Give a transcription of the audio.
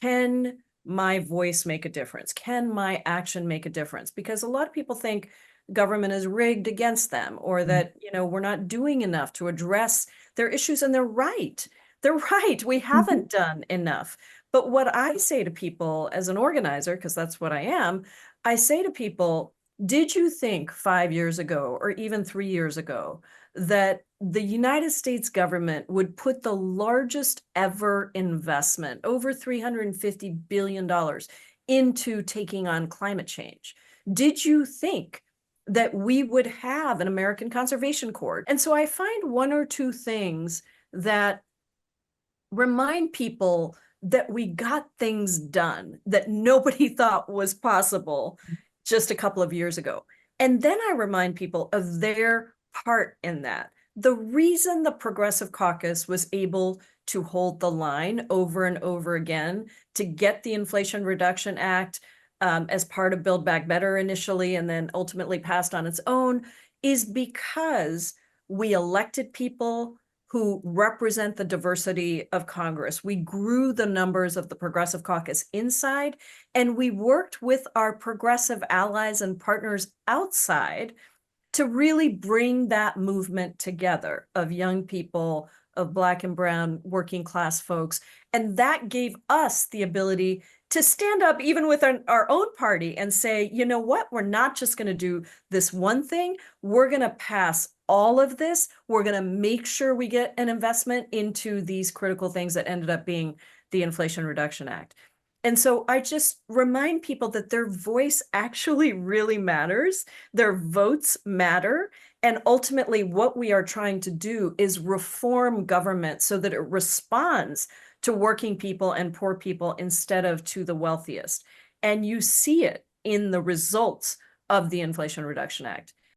can my voice make a difference? Can my action make a difference? Because a lot of people think government is rigged against them, or that, we're not doing enough to address their issues. And they're right. They're right. We Mhm. haven't done enough. But what I say to people as an organizer, because that's what I am, I say to people, did you think 5 years ago or even 3 years ago that the United States government would put the largest ever investment, over $350 billion, into taking on climate change? Did you think that we would have an American Conservation Corps? And so I find one or two things that remind people that we got things done that nobody thought was possible just a couple of years ago. And then I remind people of their part in that. The reason the Progressive Caucus was able to hold the line over and over again to get the Inflation Reduction Act as part of Build Back Better initially, and then ultimately passed on its own, is because we elected people who represent the diversity of Congress. We grew the numbers of the Progressive Caucus inside, and we worked with our progressive allies and partners outside to really bring that movement together of young people, of Black and Brown working class folks. And that gave us the ability to stand up even with our own party and say, you know what, we're not just going to do this one thing. We're going to pass all of this. We're going to make sure we get an investment into these critical things that ended up being the Inflation Reduction Act. And so I just remind people that their voice actually really matters. Their votes matter. And ultimately, what we are trying to do is reform government so that it responds to working people and poor people instead of to the wealthiest. And you see it in the results of the Inflation Reduction Act.